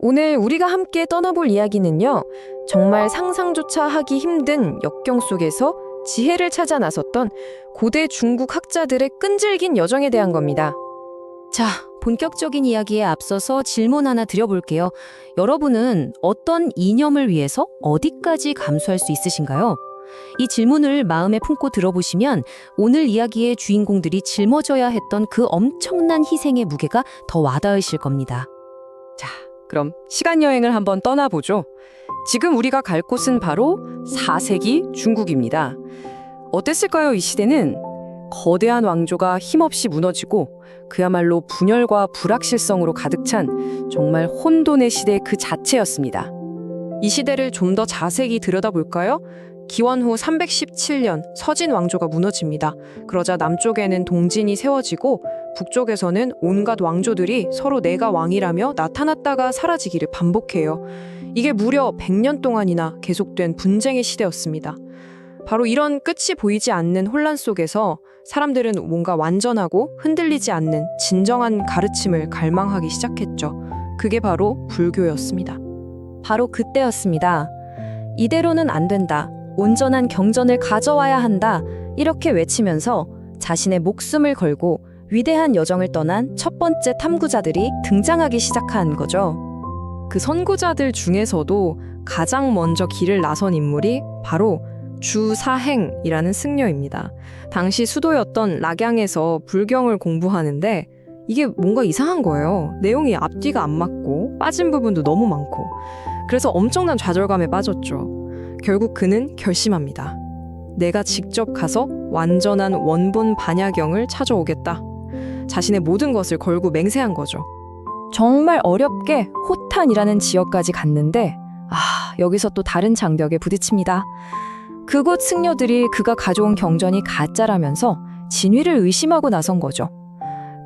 오늘 우리가 함께 떠나볼 이야기는요, 정말 상상조차 하기 힘든 역경 속에서 지혜를 찾아 나섰던 고대 중국 학자들의 끈질긴 여정에 대한 겁니다. 자, 본격적인 이야기에 앞서서 질문 하나 드려볼게요. 여러분은 어떤 이념을 위해서 어디까지 감수할 수 있으신가요? 이 질문을 마음에 품고 들어보시면 오늘 이야기의 주인공들이 짊어져야 했던 그 엄청난 희생의 무게가 더 와닿으실 겁니다. 자, 그럼 시간 여행을 한번 떠나보죠. 지금 우리가 갈 곳은 바로 4세기 중국입니다. 어땠을까요, 이 시대는? 거대한 왕조가 힘없이 무너지고 그야말로 분열과 불확실성으로 가득 찬 정말 혼돈의 시대 그 자체였습니다. 이 시대를 좀 더 자세히 들여다볼까요? 기원 후 317년 서진 왕조가 무너집니다. 그러자 남쪽에는 동진이 세워지고 북쪽에서는 온갖 왕조들이 서로 내가 왕이라며 나타났다가 사라지기를 반복해요. 이게 무려 100년 동안이나 계속된 분쟁의 시대였습니다. 바로 이런 끝이 보이지 않는 혼란 속에서 사람들은 뭔가 완전하고 흔들리지 않는 진정한 가르침을 갈망하기 시작했죠. 그게 바로 불교였습니다. 바로 그때였습니다. 이대로는 안 된다. 온전한 경전을 가져와야 한다. 이렇게 외치면서 자신의 목숨을 걸고 위대한 여정을 떠난 첫 번째 탐구자들이 등장하기 시작한 거죠. 그 선구자들 중에서도 가장 먼저 길을 나선 인물이 바로 주사행이라는 승려입니다. 당시 수도였던 락양에서 불경을 공부하는데 이게 뭔가 이상한 거예요. 내용이 앞뒤가 안 맞고 빠진 부분도 너무 많고. 그래서 엄청난 좌절감에 빠졌죠. 결국 그는 결심합니다. 내가 직접 가서 완전한 원본 반야경을 찾아오겠다. 자신의 모든 것을 걸고 맹세한 거죠. 정말 어렵게 호탄이라는 지역까지 갔는데 여기서 또 다른 장벽에 부딪힙니다. 그곳 승려들이 그가 가져온 경전이 가짜라면서 진위를 의심하고 나선 거죠.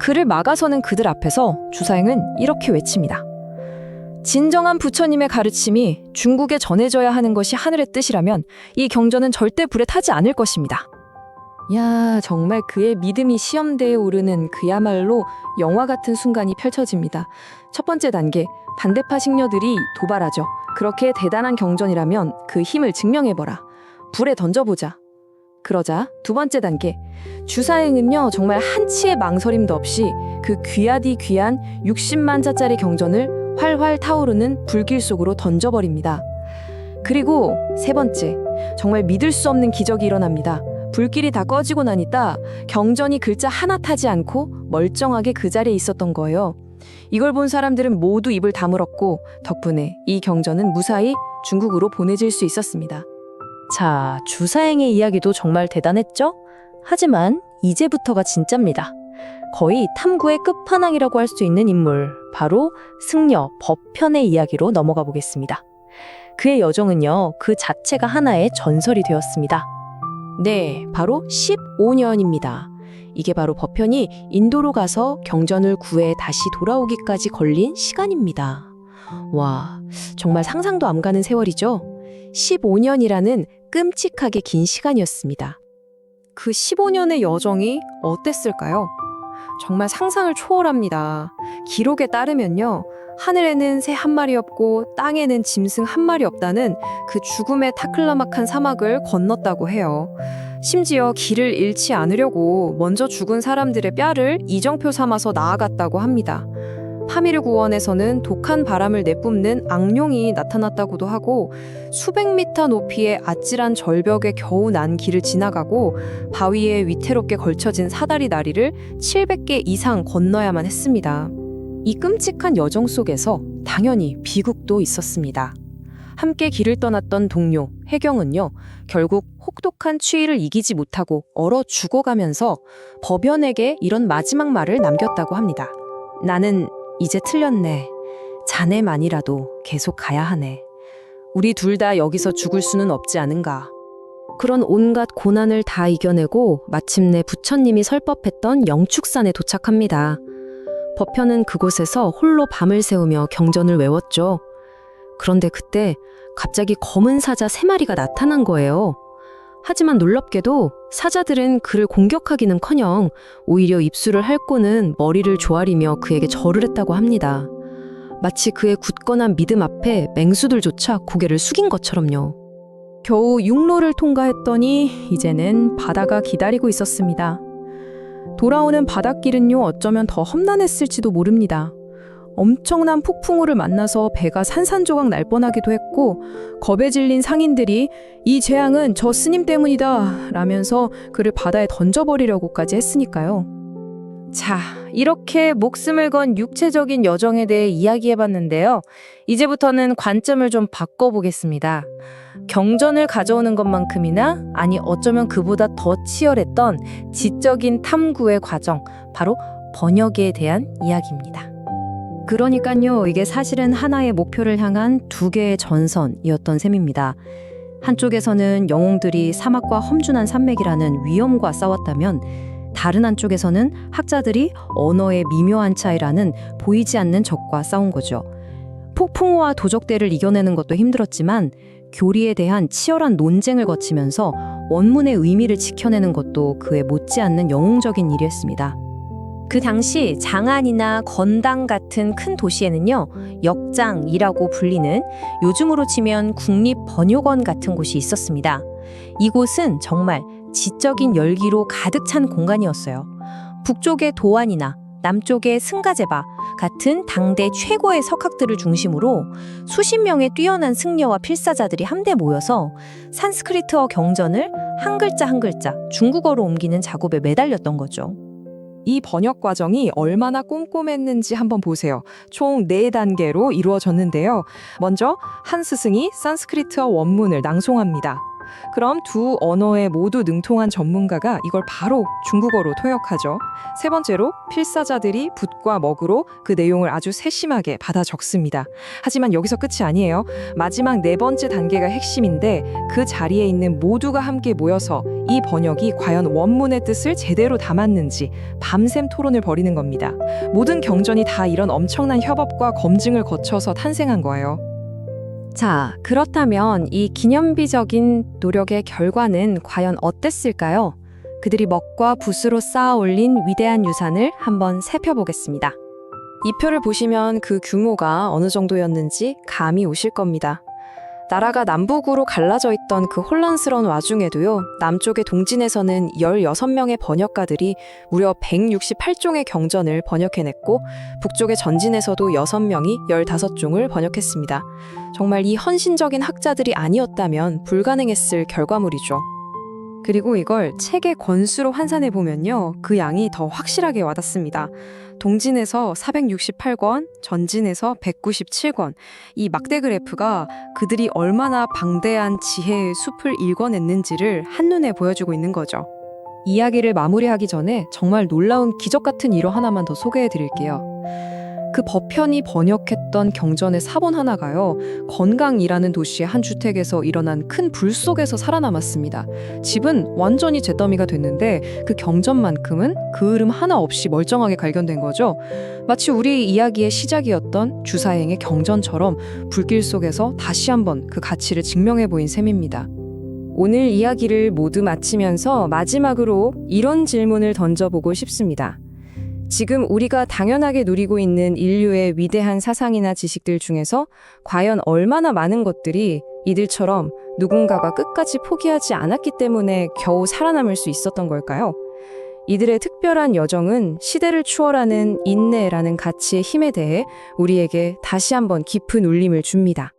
그를 막아서는 그들 앞에서 주사행은 이렇게 외칩니다. 진정한 부처님의 가르침이 중국에 전해져야 하는 것이 하늘의 뜻이라면 이 경전은 절대 불에 타지 않을 것입니다. 야, 정말 그의 믿음이 시험대에 오르는 그야말로 영화 같은 순간이 펼쳐집니다. 첫 번째 단계, 반대파 승려들이 도발하죠. 그렇게 대단한 경전이라면 그 힘을 증명해보라. 불에 던져보자. 그러자 두 번째 단계, 주사행은요 정말 한치의 망설임도 없이 그 귀하디 귀한 60만 자짜리 경전을 활활 타오르는 불길 속으로 던져버립니다. 그리고 세 번째, 정말 믿을 수 없는 기적이 일어납니다. 불길이 다 꺼지고 나니까 경전이 글자 하나 타지 않고 멀쩡하게 그 자리에 있었던 거예요. 이걸 본 사람들은 모두 입을 다물었고 덕분에 이 경전은 무사히 중국으로 보내질 수 있었습니다. 자, 주사행의 이야기도 정말 대단했죠? 하지만 이제부터가 진짜입니다. 거의 탐구의 끝판왕이라고 할 수 있는 인물, 바로 승려 법편의 이야기로 넘어가 보겠습니다. 그의 여정은요, 그 자체가 하나의 전설이 되었습니다. 네, 바로 15년입니다. 이게 바로 법편이 인도로 가서 경전을 구해 다시 돌아오기까지 걸린 시간입니다. 와, 정말 상상도 안 가는 세월이죠? 15년이라는 끔찍하게 긴 시간이었습니다. 그 15년의 여정이 어땠을까요? 정말 상상을 초월합니다. 기록에 따르면요, 하늘에는 새 한 마리 없고 땅에는 짐승 한 마리 없다는 그 죽음의 타클라막한 사막을 건넜다고 해요. 심지어 길을 잃지 않으려고 먼저 죽은 사람들의 뼈를 이정표 삼아서 나아갔다고 합니다. 파미르 구원에서는 독한 바람을 내뿜는 악룡이 나타났다고도 하고 수백 미터 높이의 아찔한 절벽에 겨우 난 길을 지나가고 바위에 위태롭게 걸쳐진 사다리 다리를 700개 이상 건너야만 했습니다. 이 끔찍한 여정 속에서 당연히 비극도 있었습니다. 함께 길을 떠났던 동료 해경은요, 결국 혹독한 추위를 이기지 못하고 얼어 죽어가면서 법연에게 이런 마지막 말을 남겼다고 합니다. 나는 이제 틀렸네. 자네만이라도 계속 가야 하네. 우리 둘 다 여기서 죽을 수는 없지 않은가. 그런 온갖 고난을 다 이겨내고 마침내 부처님이 설법했던 영축산에 도착합니다. 법현은 그곳에서 홀로 밤을 새우며 경전을 외웠죠. 그런데 그때 갑자기 검은 사자 3마리가 나타난 거예요. 하지만 놀랍게도 사자들은 그를 공격하기는커녕 오히려 입술을 핥고는 머리를 조아리며 그에게 절을 했다고 합니다. 마치 그의 굳건한 믿음 앞에 맹수들조차 고개를 숙인 것처럼요. 겨우 육로를 통과했더니 이제는 바다가 기다리고 있었습니다. 돌아오는 바닷길은요, 어쩌면 더 험난했을지도 모릅니다. 엄청난 폭풍우를 만나서 배가 산산조각 날 뻔하기도 했고, 겁에 질린 상인들이 이 재앙은 저 스님 때문이다 라면서 그를 바다에 던져버리려고까지 했으니까요. 자, 이렇게 목숨을 건 육체적인 여정에 대해 이야기해봤는데요. 이제부터는 관점을 좀 바꿔보겠습니다. 경전을 가져오는 것만큼이나, 아니 어쩌면 그보다 더 치열했던 지적인 탐구의 과정, 바로 번역에 대한 이야기입니다. 그러니까요, 이게 사실은 하나의 목표를 향한 두 개의 전선이었던 셈입니다. 한쪽에서는 영웅들이 사막과 험준한 산맥이라는 위험과 싸웠다면, 다른 한쪽에서는 학자들이 언어의 미묘한 차이라는 보이지 않는 적과 싸운 거죠. 폭풍우와 도적대를 이겨내는 것도 힘들었지만 교리에 대한 치열한 논쟁을 거치면서 원문의 의미를 지켜내는 것도 그에 못지않는 영웅적인 일이었습니다. 그 당시 장안이나 건당 같은 큰 도시에는요, 역장이라고 불리는, 요즘으로 치면 국립번역원 같은 곳이 있었습니다. 이곳은 정말 지적인 열기로 가득 찬 공간이었어요. 북쪽의 도안이나 남쪽의 승가제바 같은 당대 최고의 석학들을 중심으로 수십 명의 뛰어난 승려와 필사자들이 함께 모여서 산스크리트어 경전을 한 글자 한 글자 중국어로 옮기는 작업에 매달렸던 거죠. 이 번역 과정이 얼마나 꼼꼼했는지 한번 보세요. 총 4단계로 이루어졌는데요. 먼저 한 스승이 산스크리트어 원문을 낭송합니다. 그럼 두 언어에 모두 능통한 전문가가 이걸 바로 중국어로 통역하죠. 세 번째로 필사자들이 붓과 먹으로 그 내용을 아주 세심하게 받아 적습니다. 하지만 여기서 끝이 아니에요. 마지막 4번째 단계가 핵심인데, 그 자리에 있는 모두가 함께 모여서 이 번역이 과연 원문의 뜻을 제대로 담았는지 밤샘 토론을 벌이는 겁니다. 모든 경전이 다 이런 엄청난 협업과 검증을 거쳐서 탄생한 거예요. 자, 그렇다면 이 기념비적인 노력의 결과는 과연 어땠을까요? 그들이 먹과 붓으로 쌓아 올린 위대한 유산을 한번 살펴보겠습니다. 이 표를 보시면 그 규모가 어느 정도였는지 감이 오실 겁니다. 나라가 남북으로 갈라져 있던 그 혼란스러운 와중에도요, 남쪽의 동진에서는 16명의 번역가들이 무려 168종의 경전을 번역해냈고, 북쪽의 전진에서도 6명이 15종을 번역했습니다. 정말 이 헌신적인 학자들이 아니었다면 불가능했을 결과물이죠. 그리고 이걸 책의 권수로 환산해 보면요, 그 양이 더 확실하게 와닿습니다. 동진에서 468권, 전진에서 197권. 이 막대 그래프가 그들이 얼마나 방대한 지혜의 숲을 읽어냈는지를 한눈에 보여주고 있는 거죠. 이야기를 마무리하기 전에 정말 놀라운 기적 같은 일화 하나만 더 소개해 드릴게요. 그 법현이 번역했던 경전의 사본 하나가요, 건강이라는 도시의 한 주택에서 일어난 큰 불 속에서 살아남았습니다. 집은 완전히 잿더미가 됐는데 그 경전만큼은 그 흐름 하나 없이 멀쩡하게 발견된 거죠. 마치 우리 이야기의 시작이었던 주사행의 경전처럼 불길 속에서 다시 한번 그 가치를 증명해 보인 셈입니다. 오늘 이야기를 모두 마치면서 마지막으로 이런 질문을 던져보고 싶습니다. 지금 우리가 당연하게 누리고 있는 인류의 위대한 사상이나 지식들 중에서 과연 얼마나 많은 것들이 이들처럼 누군가가 끝까지 포기하지 않았기 때문에 겨우 살아남을 수 있었던 걸까요? 이들의 특별한 여정은 시대를 추월하는 인내라는 가치의 힘에 대해 우리에게 다시 한번 깊은 울림을 줍니다.